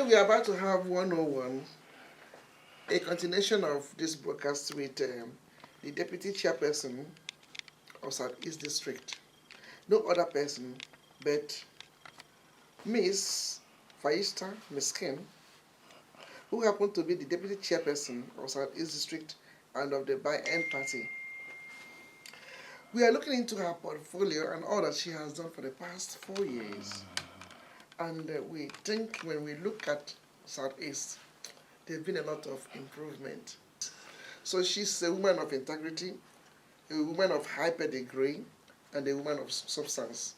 we are about to have 101, a continuation of this broadcast with the Deputy Chairperson of Southeast District. No other person but Miss Vayhista Miskin, who happened to be the Deputy Chairperson of Southeast District and of the By-End Party. We are looking into her portfolio and all that she has done for the past 4 years. And we think when we look at Southeast, there's been a lot of improvement. So she's a woman of integrity, a woman of high pedigree, and a woman of substance.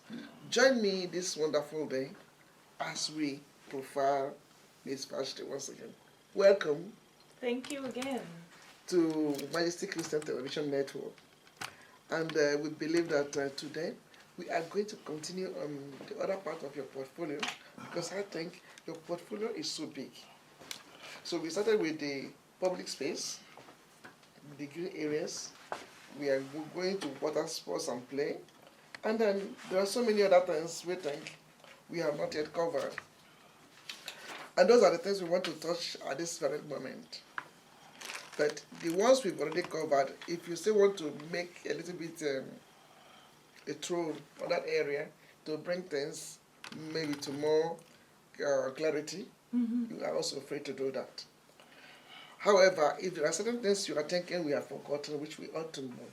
Join me this wonderful day as we profile Miss Vayhista once again. Welcome. Thank you again. To Majesty Christian Television Network. And we believe that today we are going to continue on the other part of your portfolio because I think your portfolio is so big. So we started with the public space, the green areas. We are going to water sports and play. And then there are so many other things we think we have not yet covered. And those are the things we want to touch at this very moment. But the ones we've already covered, if you still want to make a little bit a throw on that area to bring things maybe to more clarity, you are also free to do that. However, if there are certain things you are thinking we have forgotten, which we ought to know,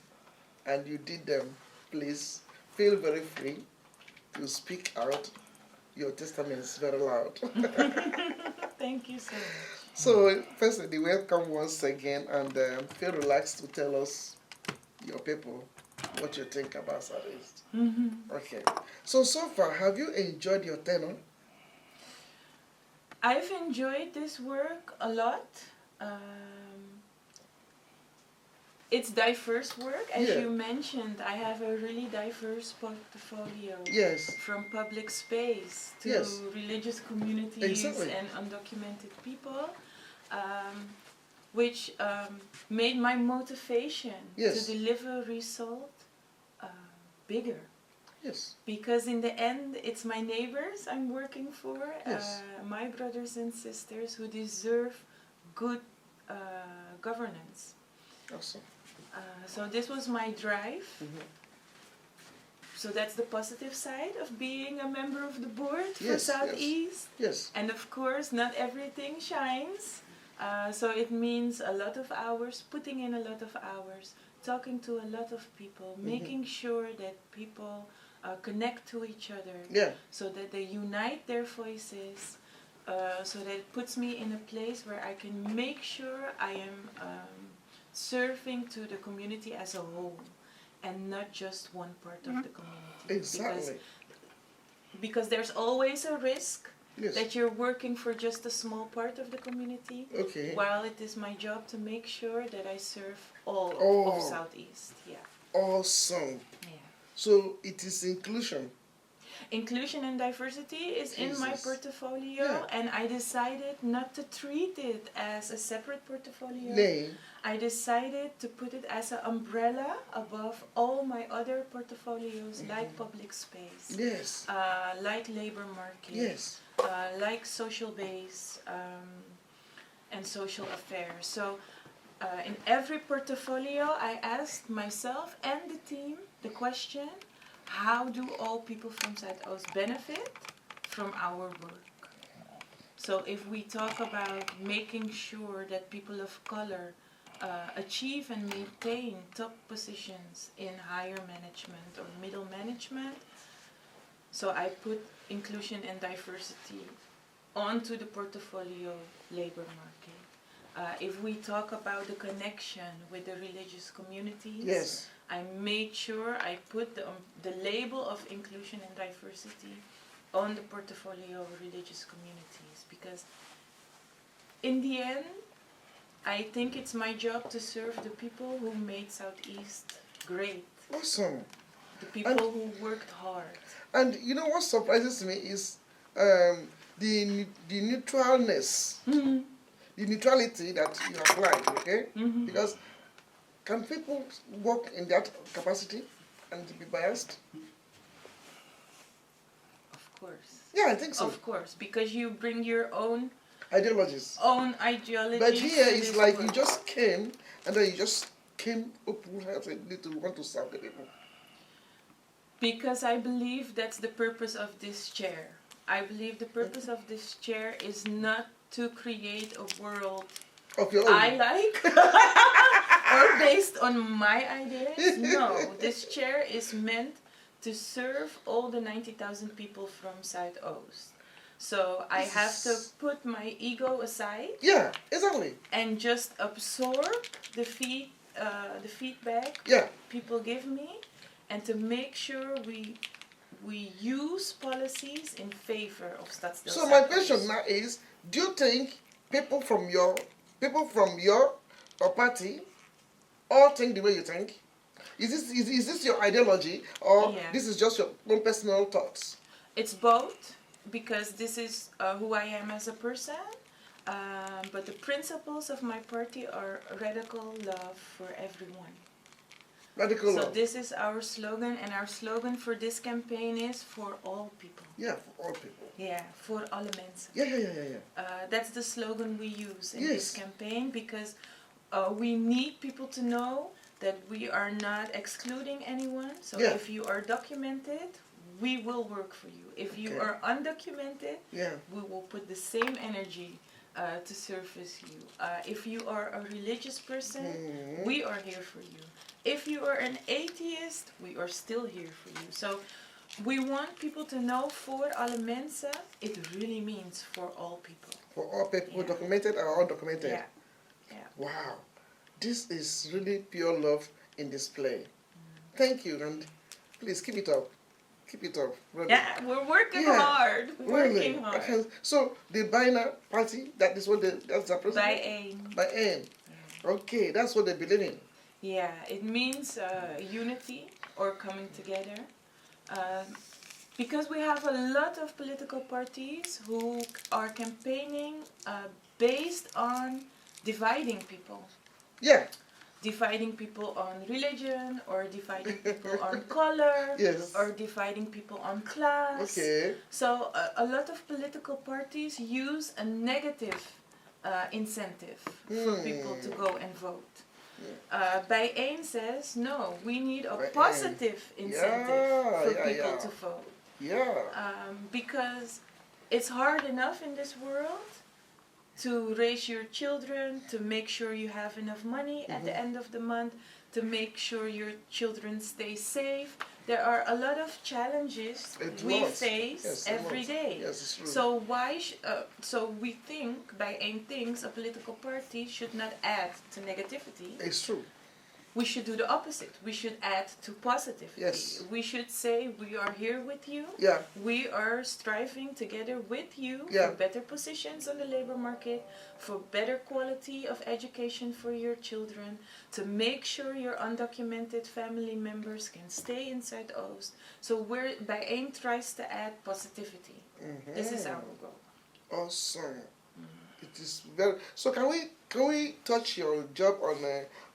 and you did them, please feel very free to speak out. Your testament is very loud. Thank you so much. So, firstly, welcome once again, and feel relaxed to tell us, your people, what you think about Southeast. Okay. So far, have you enjoyed your tenure? I've enjoyed this work a lot. It's diverse work. As you mentioned, I have a really diverse portfolio. Yes. From public space to religious communities and undocumented people, which made my motivation to deliver result bigger. Yes. Because in the end, it's my neighbors I'm working for, my brothers and sisters who deserve good governance. Awesome. So this was my drive. So that's the positive side of being a member of the board for Southeast. Yes. And of course, not everything shines. So it means a lot of hours, putting in a lot of hours, talking to a lot of people, making sure that people connect to each other, so that they unite their voices, so that it puts me in a place where I can make sure I am serving to the community as a whole and not just one part of the community. Exactly. Because there's always a risk that you're working for just a small part of the community, while it is my job to make sure that I serve all of Southeast. Awesome. So it is inclusion. Inclusion and diversity is in my portfolio, and I decided not to treat it as a separate portfolio. I decided to put it as an umbrella above all my other portfolios, like public space, like labor market, like social base, and social affairs. So in every portfolio, I asked myself and the team the question, how do all people from Zuidoost benefit from our work? So if we talk about making sure that people of color achieve and maintain top positions in higher management or middle management, so I put inclusion and diversity onto the portfolio labor market. If we talk about the connection with the religious communities, I made sure I put the label of inclusion and diversity on the portfolio of religious communities, because in the end, I think it's my job to serve the people who made Southeast great. Awesome. The people who worked hard. And you know what surprises me is the neutralness, the neutrality that you apply, Because can people work in that capacity and be biased? Of course. Yeah, I think so. Of course, because you bring your own ideologies. Own ideologies. But here it's like you just came and then you just came open-heartedly to want to serve the people. Because I believe that's the purpose of this chair. I believe the purpose of this chair is not to create a world of your own. I like or based on my ideas. No, this chair is meant to serve all the 90,000 people from Zuidoost. So I have to put my ego aside. Yeah, exactly. And just absorb the feedback people give me, and to make sure we use policies in favor of Stadsdeel. So my question now is: do you think people from your party all think the way you think? Is this your ideology, or this is just your own personal thoughts? It's both, because this is who I am as a person. But the principles of my party are radical love for everyone. Radical love. So this is our slogan, and our slogan for this campaign is for all people. Yeah, for all people. Yeah, voor alle mensen. Yeah. That's the slogan we use in this campaign, because we need people to know that we are not excluding anyone. So if you are documented, we will work for you. If you are undocumented, we will put the same energy to service you. If you are a religious person, we are here for you. If you are an atheist, we are still here for you. So we want people to know voor alle mensen, it really means for all people. For all people, documented or undocumented. Yeah. Wow. This is really pure love in display. Thank you, and please keep it up. Keep it up. Really. Yeah, we're working hard. Working hard. Okay. So the Baina party, that's the president? By aim. Okay, that's what they believe in. Yeah, it means unity or coming together. Because we have a lot of political parties who are campaigning based on dividing people. Yeah. Dividing people on religion, or dividing people on color, or dividing people on class. Okay. So a lot of political parties use a negative incentive for people to go and vote. Bijeen says, no, we need a positive incentive for people to vote. Because it's hard enough in this world to raise your children, to make sure you have enough money at the end of the month, to make sure your children stay safe. There are a lot of challenges we face every day. Yes, it's true. So so we think, Bijeen thinks, a political party should not add to negativity. It's true. We should do the opposite. We should add to positivity. Yes. We should say, we are here with you. Yeah. We are striving together with you for better positions on the labor market, for better quality of education for your children, to make sure your undocumented family members can stay in Zuidoost. So Bijeen tries to add positivity. This is our goal. Awesome. It is very. So can we touch your job on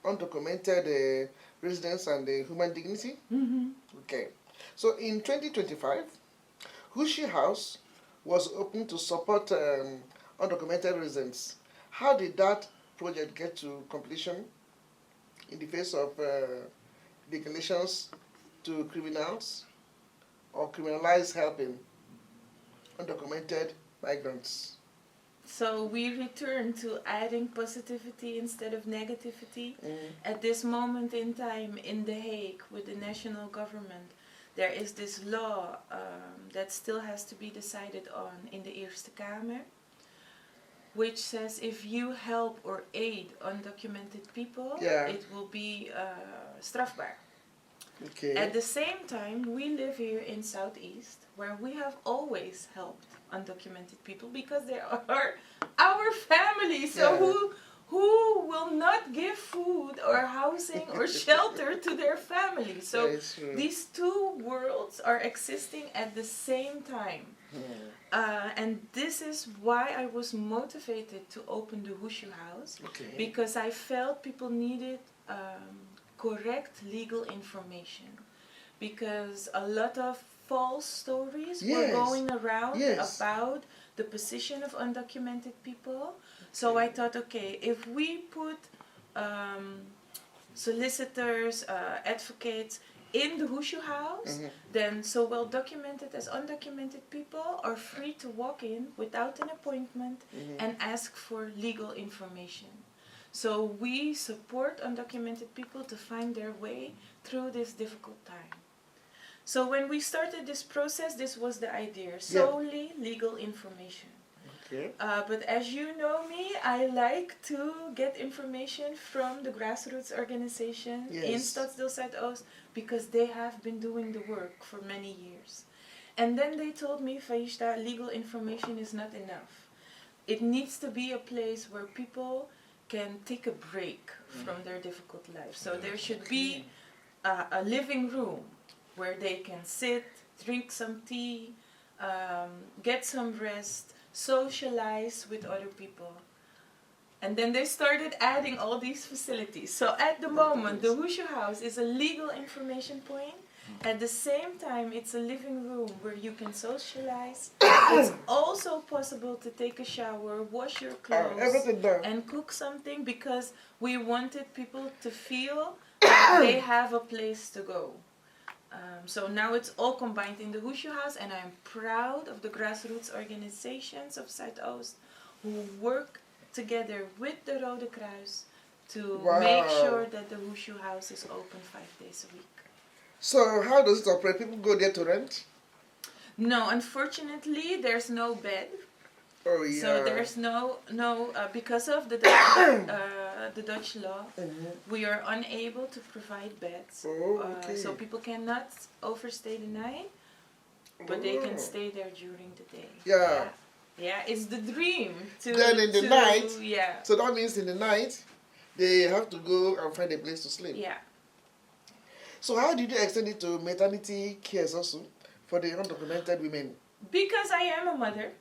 undocumented residents and human dignity? Okay. So in 2025, Hushi House was open to support undocumented residents. How did that project get to completion in the face of declarations to criminals or criminalize helping undocumented migrants? So we return to adding positivity instead of negativity. At this moment in time in The Hague with the national government, there is this law that still has to be decided on in the Eerste Kamer, which says if you help or aid undocumented people, it will be strafbaar. Okay. At the same time, we live here in Southeast, where we have always helped undocumented people because they are our family. So who will not give food or housing or shelter to their family? So these two worlds are existing at the same time. And this is why I was motivated to open the Hushu House, because I felt people needed correct legal information, because a lot of false stories were going around about the position of undocumented people. So I thought, okay, if we put solicitors, advocates in the Wushu house, then so well documented as undocumented people are free to walk in without an appointment and ask for legal information. So we support undocumented people to find their way through this difficult time. So when we started this process, this was the idea, solely legal information. Okay. But as you know me, I like to get information from the grassroots organization in Stadsdeel Zuidoost because they have been doing the work for many years. And then they told me, Vayhishta, legal information is not enough. It needs to be a place where people can take a break from their difficult life. So there should be a living room where they can sit, drink some tea, get some rest, socialize with other people. And then they started adding all these facilities. So at the moment, the Wushu House is a legal information point. At the same time, it's a living room where you can socialize. It's also possible to take a shower, wash your clothes, and cook something because we wanted people to feel that they have a place to go. So now it's all combined in the Wushu House, and I'm proud of the grassroots organizations of Zuidoost who work together with the Rode Kruis to make sure that the Wushu House is open 5 days a week. So how does it operate? People go there to rent? No, unfortunately, there's no bed. Oh yeah. So there's no because of the Dutch law, we are unable to provide beds. Oh, okay. So people cannot overstay the night, but they can stay there during the day. Yeah. Yeah, it's the dream. Then in the night. Yeah. So that means in the night, they have to go and find a place to sleep. Yeah. So how did you extend it to maternity cares also for the undocumented women? Because I am a mother.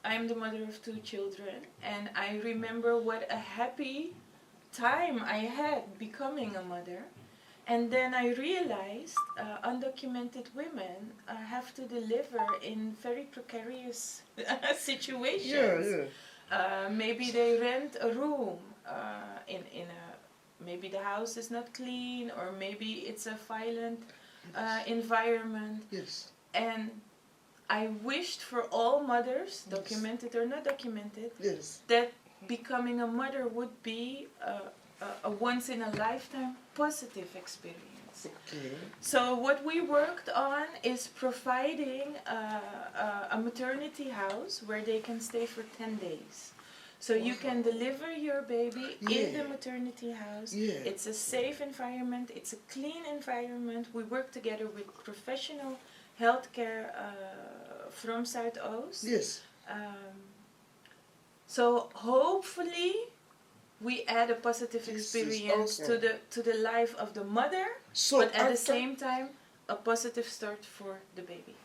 I am the mother of 2 children, and I remember what a happy time I had becoming a mother. And then I realized undocumented women have to deliver in very precarious situations. Maybe they rent a room maybe the house is not clean, or maybe it's a violent environment. Yes. And I wished for all mothers, documented or not documented, that becoming a mother would be a once-in-a-lifetime positive experience. Okay. So what we worked on is providing a maternity house where they can stay for 10 days. So you can deliver your baby in the maternity house. It's a safe environment. It's a clean environment. We work together with professional healthcare from Zuidoost. Yes. So hopefully we add a positive experience to the life of the mother, but at the same time a positive start for the baby.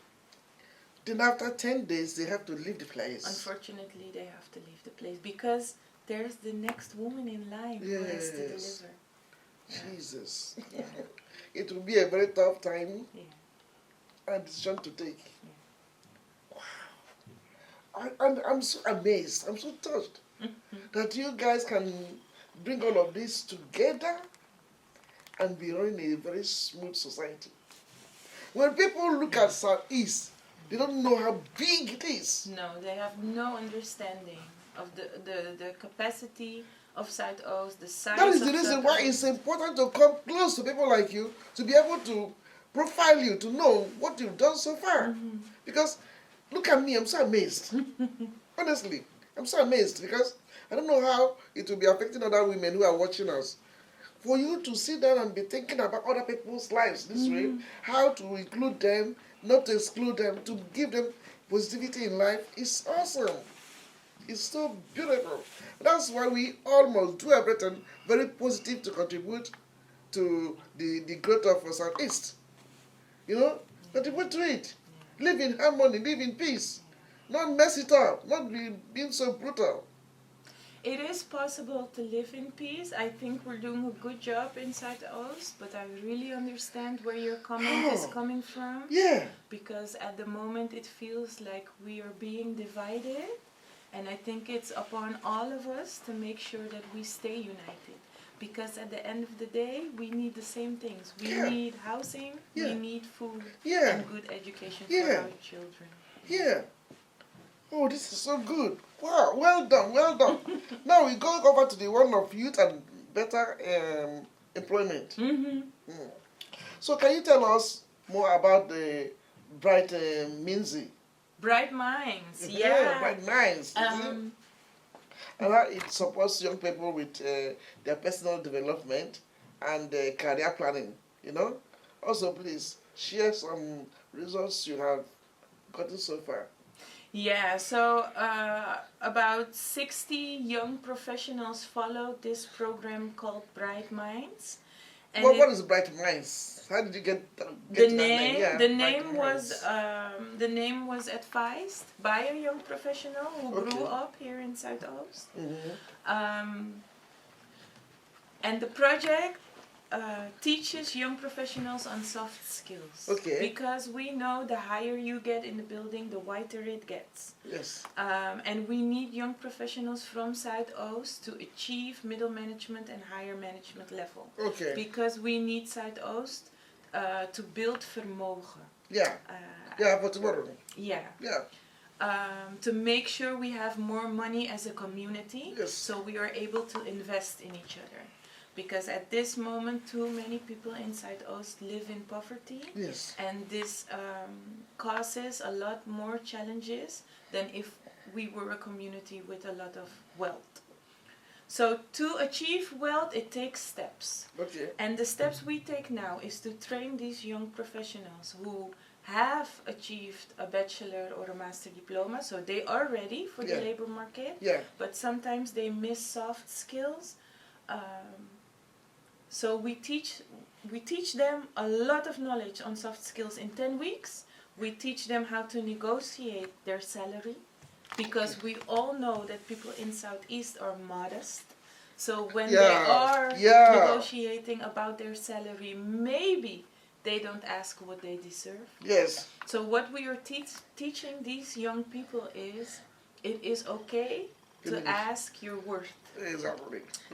Then after 10 days they have to leave the place. Unfortunately, they have to leave the place because there's the next woman in line who has to deliver. Jesus. It will be a very tough time and decision to take. Wow. I'm so amazed. I'm so touched that you guys can bring all of this together and be running a very smooth society. When people look at Southeast, they don't know how big it is. No, they have no understanding of the capacity of Zuidoost, the size of That is the reason why it's important to come close to people like you, to be able to profile you, to know what you've done so far. Because, look at me, I'm so amazed. Honestly, I'm so amazed because I don't know how it will be affecting other women who are watching us. For you to sit down and be thinking about other people's lives this way, how to include them, not to exclude them, to give them positivity in life is awesome. It's so beautiful. That's why we all must do everything very positive to contribute to the growth of Southeast. You know, contribute to it. Live in harmony, live in peace. Not mess it up, not being so brutal. It is possible to live in peace. I think we're doing a good job inside Oost, but I really understand where your comment is coming from. Yeah. Because at the moment it feels like we are being divided, and I think it's upon all of us to make sure that we stay united. Because at the end of the day, we need the same things. We need housing, we need food, and good education for our children. Yeah. Oh, this is so good. Wow, well done, well done. Now we go over to the one of youth and better employment. So can you tell us more about the Bright Minzy? Bright Minds, Bright Minds. And how it supports young people with their personal development and career planning, you know? Also, please share some results you have gotten so far. Yeah, so about 60 young professionals followed this program called Bright Minds. And what is Bright Minds? How did you get the name? Yeah, the name was advised by a young professional who grew up here in Zuidoost. And the project teaches young professionals on soft skills. Because we know the higher you get in the building, the whiter it gets. Yes. And we need young professionals from Zuidoost to achieve middle management and higher management level. Because we need Zuidoost to build vermogen. For tomorrow. To make sure we have more money as a community, so we are able to invest in each other. Because at this moment, too many people inside Oost live in poverty. And this causes a lot more challenges than if we were a community with a lot of wealth. So to achieve wealth, it takes steps. And the steps we take now is to train these young professionals who have achieved a bachelor or a master diploma, so they are ready for the labor market. But sometimes they miss soft skills. So we teach them a lot of knowledge on soft skills in 10 weeks. We teach them how to negotiate their salary, because we all know that people in Southeast are modest. So when they are negotiating about their salary, maybe they don't ask what they deserve. So what we are teaching these young people is, it is okay to ask your worth.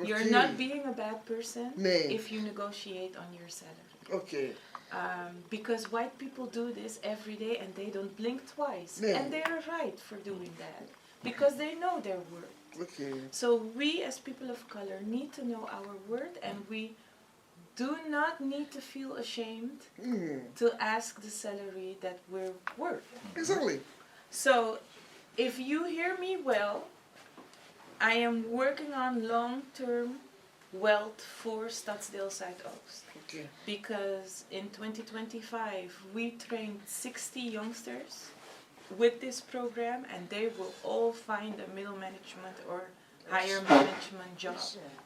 You're not being a bad person if you negotiate on your salary. Because white people do this every day and they don't blink twice. And they're right for doing that, because they know their worth. So we as people of color need to know our worth, and we do not need to feel ashamed to ask the salary that we're worth. So if you hear me well, I am working on long-term wealth for Stadsdeel Zuidoost. Because in 2025 we trained 60 youngsters with this program, and they will all find a middle management or higher management job.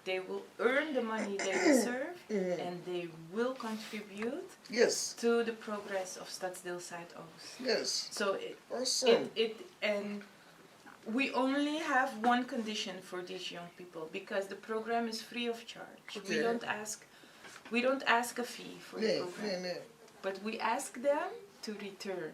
They will earn the money they deserve, and they will contribute to the progress of Stadsdeel Zuidoost. So and we only have one condition for these young people, because the program is free of charge. We don't ask a fee for the program, but we ask them to return.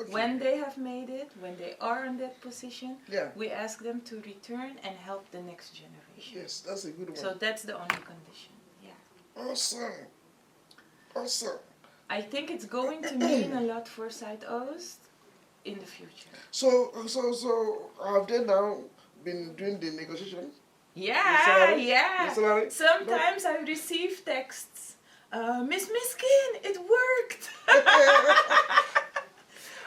When they have made it, when they are in that position, we ask them to return and help the next generation. That's a good one. So that's the only condition. Awesome. I think it's going to mean a lot for Zuidoost in the future. So have they now been doing the negotiation? Sometimes I receive texts. Miss Miskin, it worked.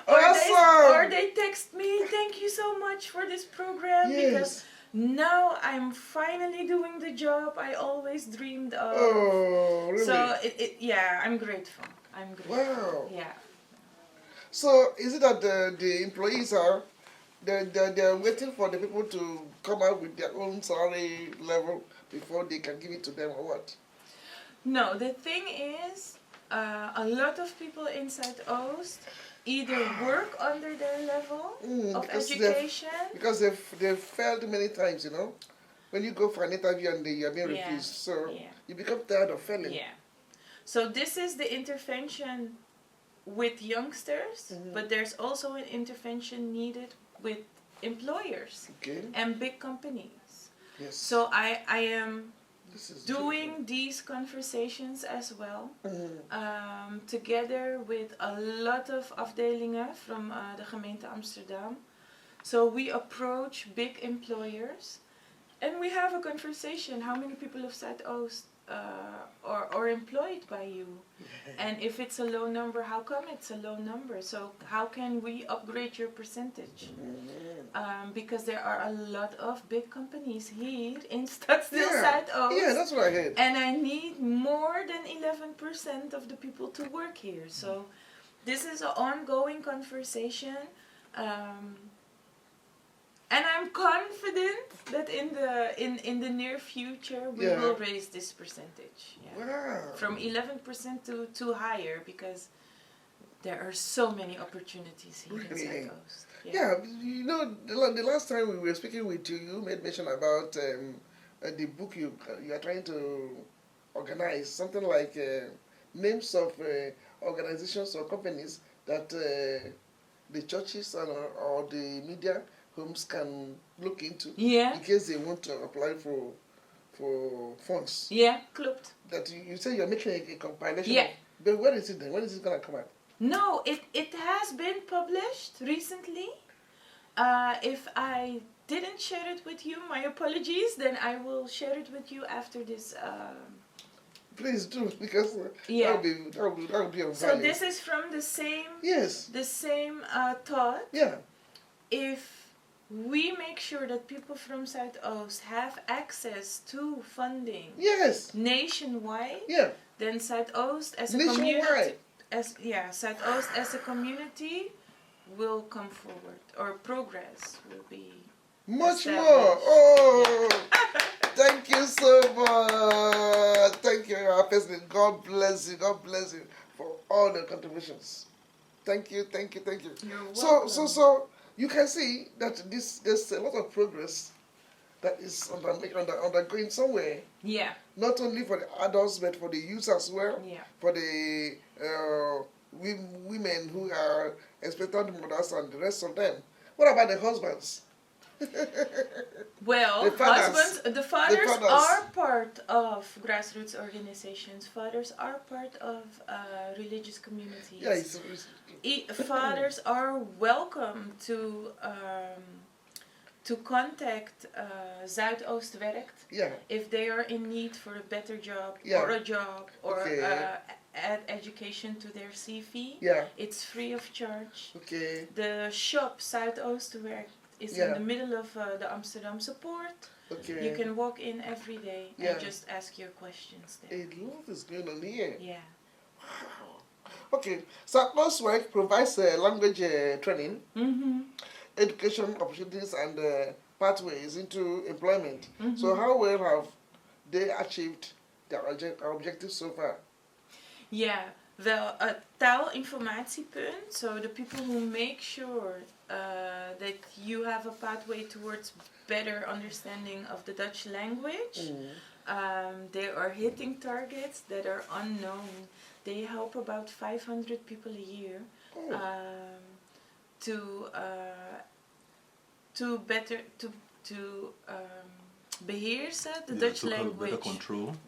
Or they text me, thank you so much for this program, because now I'm finally doing the job I always dreamed of. Oh, really? So I'm grateful. Wow. So is it that the employees they're waiting for the people to come out with their own salary level before they can give it to them, or what? No, the thing is, a lot of people inside Oost either work under their level of education. Because they've failed many times, you know. when you go for an interview and you're being refused. So you become tired of failing. Yeah. So this is the intervention with youngsters, but there's also an intervention needed with employers and big companies. Yes. So I am doing these conversations as well, together with a lot of afdelingen from the gemeente Amsterdam. So we approach big employers and we have a conversation. How many people of Zuidoost are employed by you? And if it's a low number, how come it's a low number? So how can we upgrade your percentage? Because there are a lot of big companies here in Stadsdeel Zuidoost. Yeah, that's what I heard. And I need more than 11% of the people to work here. So this is an ongoing conversation. And I'm confident that in the near future we will raise this percentage. Wow. From 11% to higher, because there are so many opportunities here in Zuidoost. Yeah, you know, the last time we were speaking with you, you made mention about the book you are trying to organize, something like names of organizations or companies that the churches or the media homes can look into in case they want to apply for funds. Yeah, klopt. That you say you're making a compilation. Yeah. But when is it then? When is it going to come out? No, it has been published recently. If I didn't share it with you, my apologies, then I will share it with you after this. Please do, because that would be of value. So this is from the same thought. Yeah. If we make sure that people from Zuidoost have access to funding nationwide, then Zuidoost as a community, Zuidoost as a community will come forward, or progress will be much more. Oh, thank you so much. Thank you, our president. God bless you. God bless you for all the contributions. Thank you. You're welcome. So you can see that there's a lot of progress that is undergoing somewhere. Yeah. Not only for the adults, but for the youth as well. Yeah. For the women who are expectant mothers and the rest of them. What about the husbands? Well, the fathers are part of grassroots organizations. Fathers are part of religious communities. Yeah, fathers are welcome to contact Zuidoost Werkt if they are in need for a better job or a job or add education to their CV. Yeah. It's free of charge. Okay. The shop Zuidoost Werkt is in the middle of the Amsterdam support. Okay. You can walk in every day and just ask your questions there. A lot is going on here. Yeah. Wow. Okay. Zuidoost Werkt provides language training, education opportunities, and pathways into employment. So how well have they achieved their objectives so far? Yeah. Wel, taalinformatiepunt, so the people who make sure that you have a pathway towards better understanding of the Dutch language. They are hitting targets that are unknown. They help about 500 people a year to beheersen the Dutch language.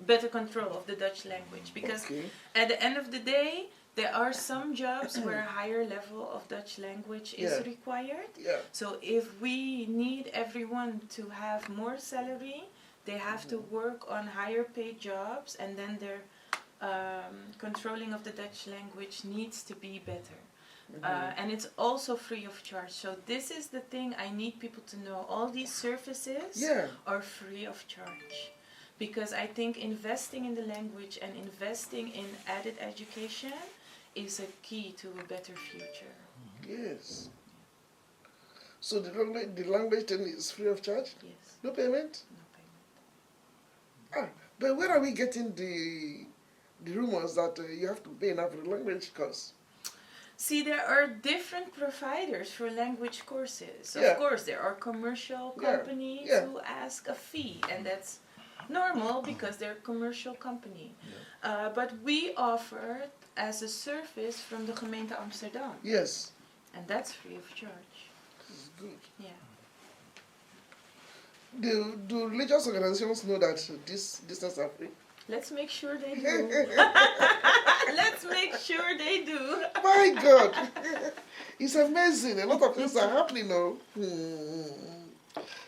Better control of the Dutch language. Because at the end of the day, there are some jobs where a higher level of Dutch language is required. So if we need everyone to have more salary, they have to work on higher paid jobs, and then their controlling of the Dutch language needs to be better. And it's also free of charge. So this is the thing I need people to know. All these services are free of charge. Because I think investing in the language and investing in added education is a key to a better future. Yes. So the language then is free of charge? Yes. No payment? No payment. But where are we getting the rumors that you have to pay enough for the language course? See, there are different providers for language courses. Yeah. Of course, there are commercial companies who ask a fee, and that's normal because they're a commercial company. Yeah. But we offer it as a service from the gemeente Amsterdam. Yes. And that's free of charge. It's good. Yeah. Do religious organizations know that these things are free? Let's make sure they do. Let's make sure they do. My God. It's amazing. A lot of things are happening now.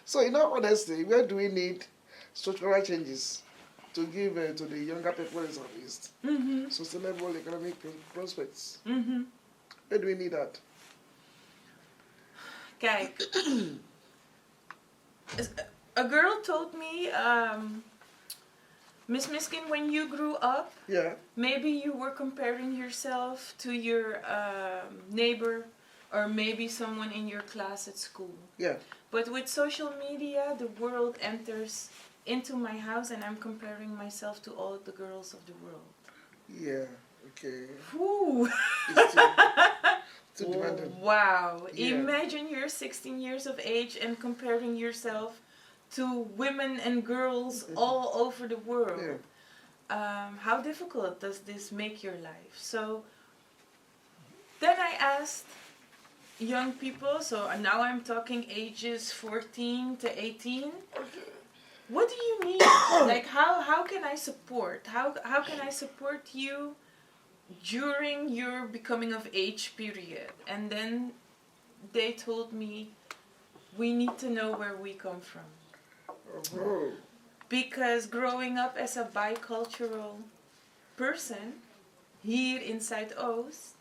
So, in all honesty, where do we need structural changes to give to the younger people in Southeast sustainable economic prospects? Where do we need that? Kijk, a girl told me, Miss Miskin, when you grew up, maybe you were comparing yourself to your neighbor or maybe someone in your class at school. Yeah. But with social media, the world enters into my house and I'm comparing myself to all the girls of the world. Yeah, okay. Whew. Too demanding. Wow. Yeah. Imagine you're 16 years of age and comparing yourself to women and girls all over the world. Yeah. How difficult does this make your life? So then I asked young people, so now I'm talking ages 14 to 18. What do you need? Like how can I support? How can I support you during your becoming of age period? And then they told me, we need to know where we come from. Because growing up as a bicultural person here in Zuidoost,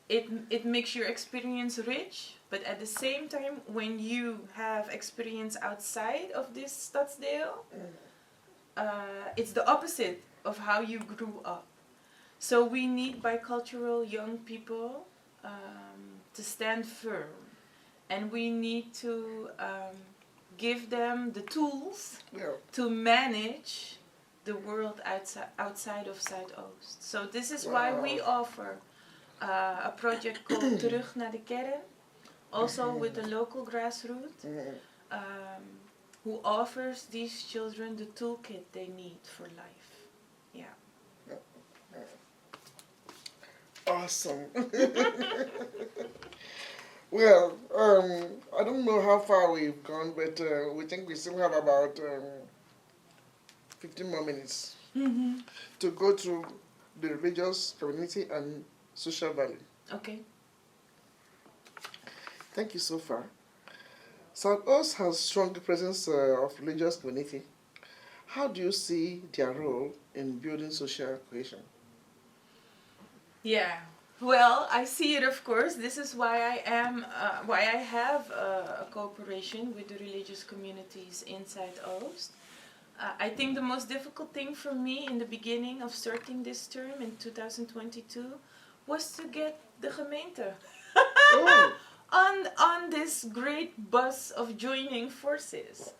it makes your experience rich, but at the same time, when you have experience outside of this stadsdeel, it's the opposite of how you grew up. So we need bicultural young people to stand firm, and we need to give them the tools to manage the world outside of Zuidoost. So this is why we offer a project called Terug naar de Kern, also with the local grassroots, who offers these children the toolkit they need for life. Yeah. Awesome. Well, I don't know how far we've gone, but we think we still have about 15 more minutes to go through the religious, community, and social value. Okay. Thank you so far. Zuidoost has strong presence of religious community. How do you see their role in building social cohesion? Yeah. Well, I see it, of course. This is why I have a cooperation with the religious communities in Zuidoost. I think the most difficult thing for me in the beginning of starting this term in 2022 was to get the gemeente on this great bus of joining forces.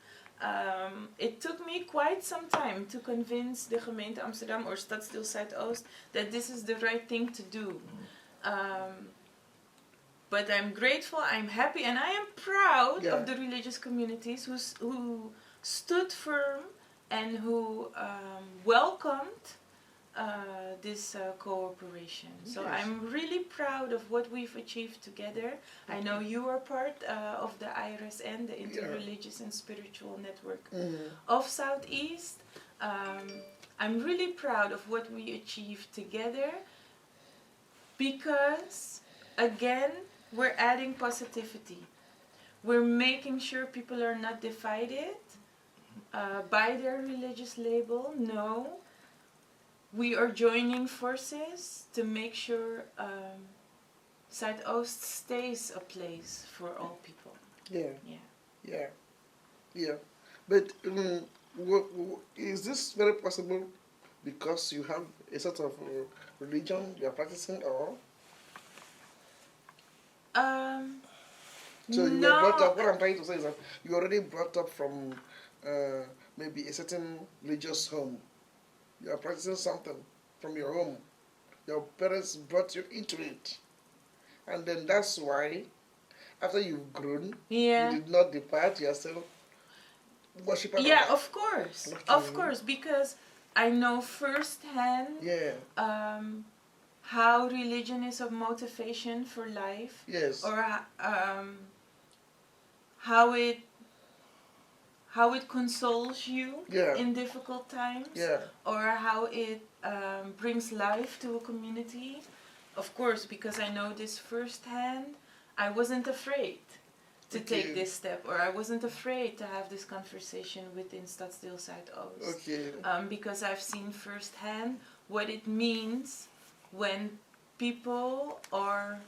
It took me quite some time to convince the gemeente Amsterdam or Stadsdeel Zuidoost that this is the right thing to do. But I'm grateful, I'm happy, and I am proud of the religious communities who stood firm and who welcomed this cooperation. So I'm really proud of what we've achieved together. I know you are part of the IRSN, the Interreligious and Spiritual Network of Southeast. I'm really proud of what we achieved together because, again, we're adding positivity. We're making sure people are not divided by their religious label. No. We are joining forces to make sure Zuidoost stays a place for all people. Yeah. But is this very possible because you have a sort of religion you are practicing, or? So you were brought up. What I'm trying to say is that you already brought up from maybe a certain religious home. You are practicing something from your home. Your parents brought you into it. And then that's why, after you've grown, you did not depart, you are still worshiping. Yeah, of course. Of course, because I know firsthand how religion is a motivation for life. Yes. Or how it consoles you in difficult times. Yeah. Or how it brings life to a community. Of course, because I know this firsthand, I wasn't afraid to take this step, or I wasn't afraid to have this conversation within Stadsdeel Zuidoost. Okay. Because I've seen firsthand what it means when people are,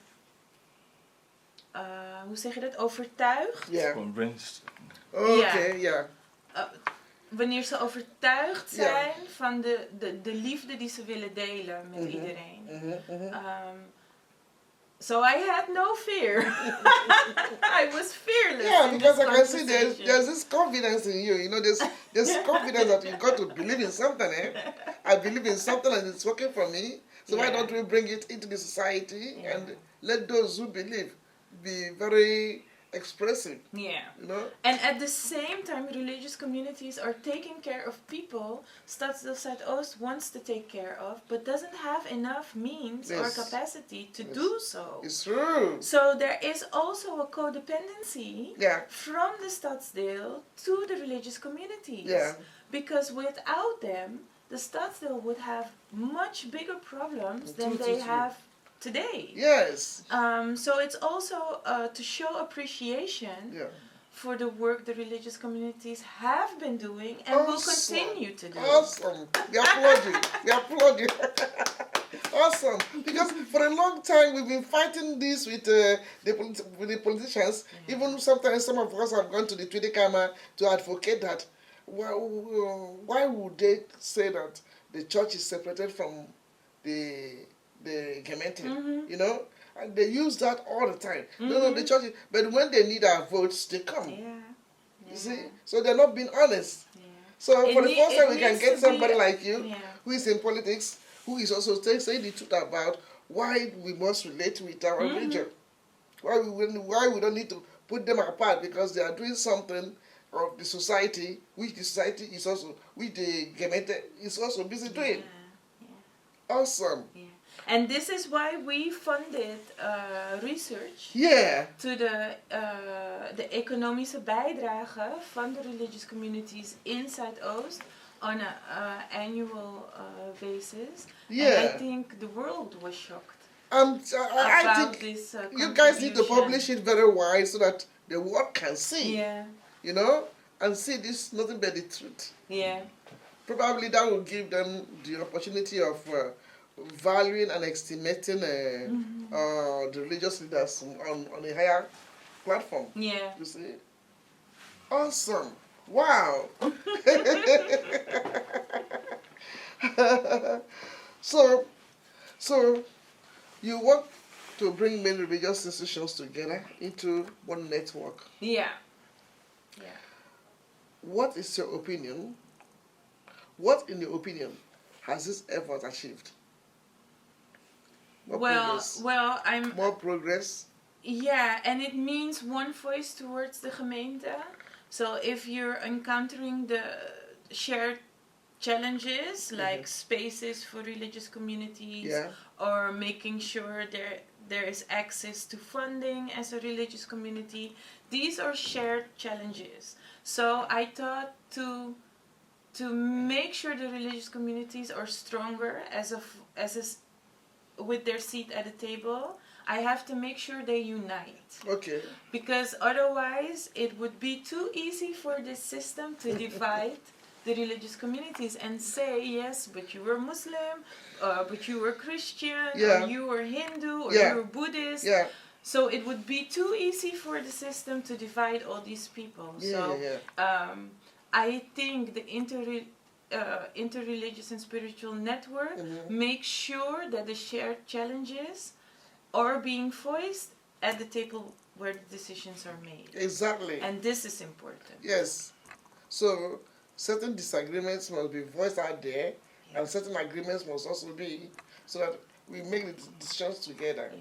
hoe zeg je dat, overtuigd? Ja. Convinced. Oké, ja. Wanneer ze overtuigd zijn van de liefde die ze willen delen met iedereen. So I had no fear. I was fearless. Yeah, because I can see there's this confidence in you. You know, there's confidence that you've got to believe in something. I believe in something and it's working for me. So why don't we bring it into the society and let those who believe be very expressive. Yeah. You know? And at the same time, religious communities are taking care of people Stadsdeel Zuidoost wants to take care of, but doesn't have enough means or capacity to do so. It's true. So there is also a codependency from the Stadsdeel to the religious communities. Yeah. Because without them, the Stadsdeel would have much bigger problems than they have today. Yes. So it's also to show appreciation for the work the religious communities have been doing and will continue to do. Awesome. We applaud you. We applaud you. Awesome. Because for a long time we've been fighting this with the politicians. Even sometimes some of us have gone to the Tweede Kamer to advocate that. Why would they say that the church is separated from the gemeente, you know, and they use that all the time. No, the church, but when they need our votes, they come. You see, so they're not being honest. So for the first time, we can get somebody like you who is in politics, who is also saying the truth about why we must relate with our religion, why we don't need to put them apart because they are doing something of the society, which the society is also, which the gemeente is also busy doing. Awesome. And this is why we funded research to de economische bijdrage van de religious communities in Zuidoost on an annual basis. And I think the world was shocked. I think this, you guys need to publish it very wide so that the world can see, you know, and see this nothing but the truth. Probably that will give them the opportunity of valuing and estimating the religious leaders on a higher platform. You see? Awesome. Wow. So you want to bring many religious institutions together into one network. What is your opinion? What, in your opinion, has this effort achieved? More progress. Yeah, and it means one voice towards the gemeente. So if you're encountering the shared challenges like spaces for religious communities or making sure there is access to funding as a religious community, these are shared challenges. So I thought to make sure the religious communities are stronger with their seat at the table, I have to make sure they unite. Okay. Because otherwise it would be too easy for this system to divide the religious communities and say, yes, but you were Muslim, but you were Christian, or you were Hindu, or you were Buddhist. So it would be too easy for the system to divide all these people. I think the interreligious and spiritual network makes sure that the shared challenges are being voiced at the table where the decisions are made. Exactly. And this is important. Yes. So certain disagreements must be voiced out there, and certain agreements must also be, so that we make the decisions together.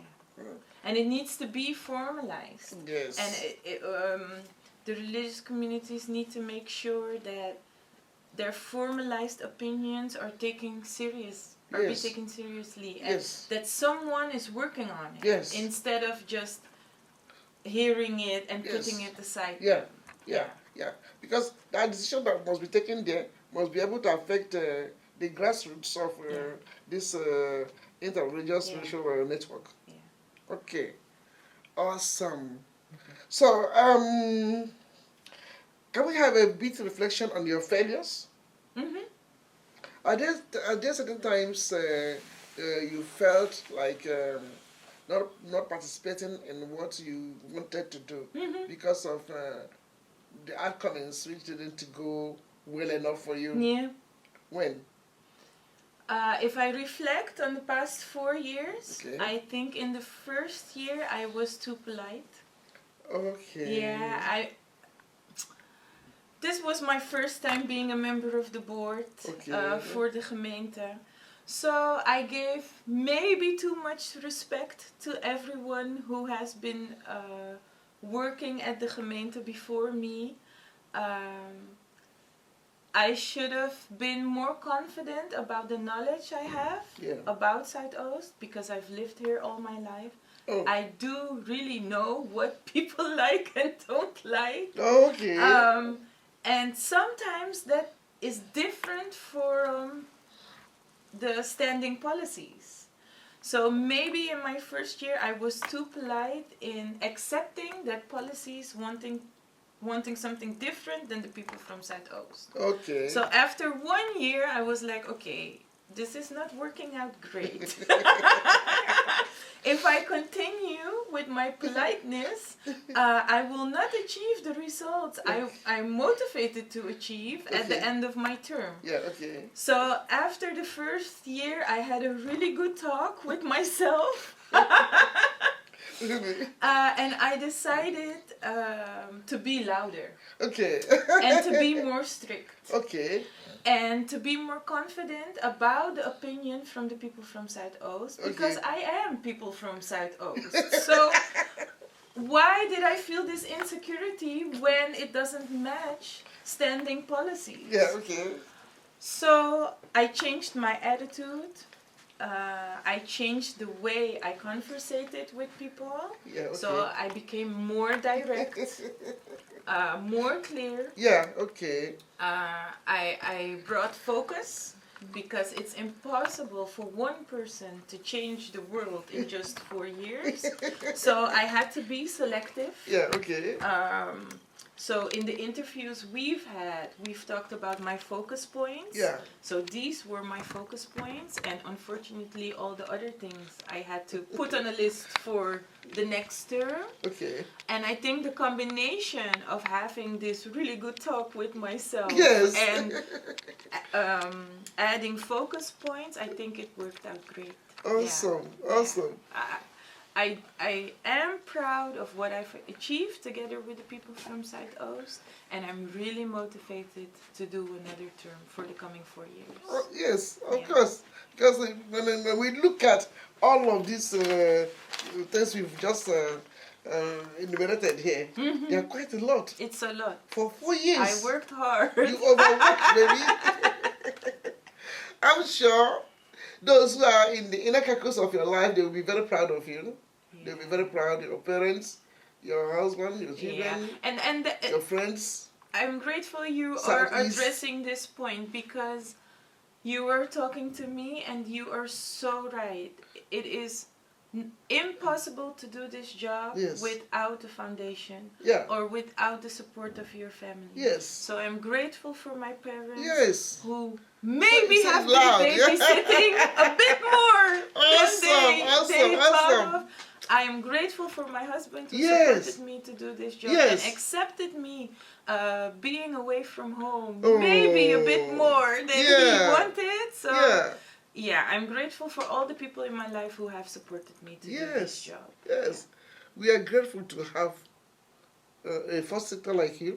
And it needs to be formalized. Yes. And the religious communities need to make sure that their formalized opinions are taken serious. Be taken seriously. And that someone is working on it. Yes. Instead of just hearing it and putting it aside. Yeah. Because that decision that must be taken there must be able to affect the grassroots of this interreligious spiritual network. Yeah. Okay. Awesome. So, can we have a bit reflection on your failures? Mm-hmm. Are there certain times you felt like not participating in what you wanted to do because of the outcomes which didn't go well enough for you? Yeah. When? If I reflect on the past 4 years, I think in the first year I was too polite. Okay. Yeah, this was my first time being a member of the board for the gemeente. So I gave maybe too much respect to everyone who has been working at the gemeente before me. I should have been more confident about the knowledge I have about Zuidoost because I've lived here all my life. Oh. I do really know what people like and don't like. Okay. And sometimes that is different for the standing policies. So maybe in my first year I was too polite in accepting that policies wanting something different than the people from Zuidoost. Okay. So after 1 year I was like, okay, this is not working out great. If I continue with my politeness, I will not achieve the results I'm motivated to achieve at the end of my term. Yeah, okay. So after the first year, I had a really good talk with myself. And I decided to be louder. Okay. And to be more strict. Okay. And to be more confident about the opinion from the people from Zuidoost. Because I am people from Zuidoost. So why did I feel this insecurity when it doesn't match standing policies? Yeah, okay. So I changed my attitude. I changed the way I conversated with people. Yeah, okay. So I became more direct, more clear. Yeah, okay. I brought focus because it's impossible for one person to change the world in just 4 years. So I had to be selective. Yeah, okay. So in the interviews we've talked about my focus points. Yeah. So these were my focus points, and unfortunately all the other things I had to put on a list for the next term. Okay. And I think the combination of having this really good talk with myself and adding focus points, I think it worked out great. Awesome, awesome. I am proud of what I've achieved together with the people from Zuidoost, and I'm really motivated to do another term for the coming 4 years. Oh, yes, of course. Because when we look at all of these things we've just enumerated here, they are quite a lot. It's a lot. For 4 years. I worked hard. You overworked, baby. I'm sure those who are in the inner circles of your life, they will be very proud of you. They'll be very proud of your parents, your husband, your children, and your friends. I'm grateful you are addressing this point because you are talking to me and you are so right. It is impossible to do this job without the foundation or without the support of your family. Yes. So I'm grateful for my parents who maybe have been babysitting a bit more than they thought of. I am grateful for my husband who supported me to do this job and accepted me being away from home maybe a bit more than he wanted. So I'm grateful for all the people in my life who have supported me to do this job. Yes, we are grateful to have a foster like you.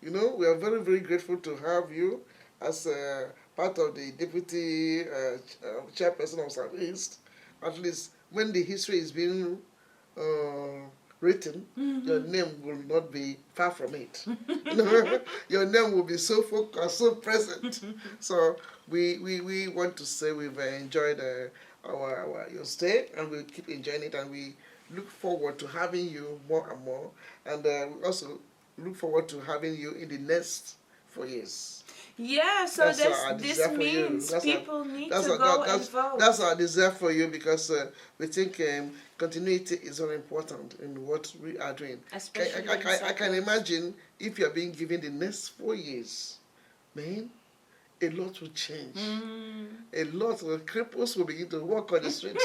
You know, we are very, very grateful to have you as part of the deputy chairperson of Southeast. At least when the history is being written, your name will not be far from it. Your name will be so focused, so present. So we want to say we've enjoyed your stay, and we'll keep enjoying it, and we look forward to having you more and more, and we also look forward to having you in the next 4 years. Yeah, so this means people need to go and vote. That's our desire for you, because we think continuity is very important in what we are doing. Especially I can imagine if you're being given the next 4 years, man, a lot will change. A lot of cripples will begin to walk on the street.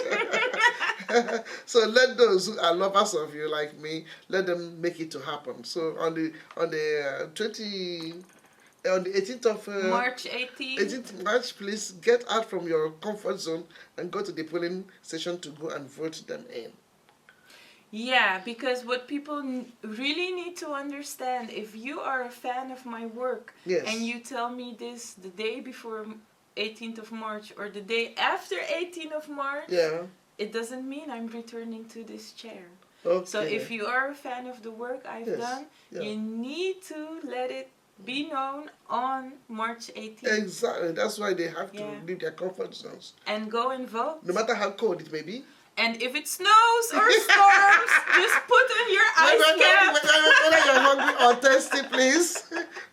So let those who are lovers of you like me, let them make it to happen. So on the 18th of March 18th, March, please get out from your comfort zone and go to the polling station to go and vote them in. Yeah, because what people really need to understand, if you are a fan of my work, yes, and you tell me this the day before 18th of March or the day after 18th of March, yeah, it doesn't mean I'm returning to this chair. Okay. So if you are a fan of the work I've yes, done, yeah, you need to let it be known on March 18th. Exactly. That's why they have to leave their comfort zones. And go and vote. No matter how cold it may be. And if it snows or storms, just put on your ice cap. Whether you're hungry or thirsty, please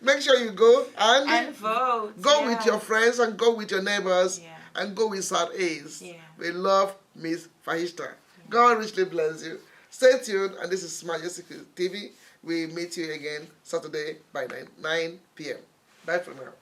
make sure you go and vote. Go with your friends and go with your neighbors and go with South A's. Yeah. We love Miss Vayhishta. God richly bless you. Stay tuned, and this is Majesty TV. We meet you again Saturday by 9 p.m. Bye for now.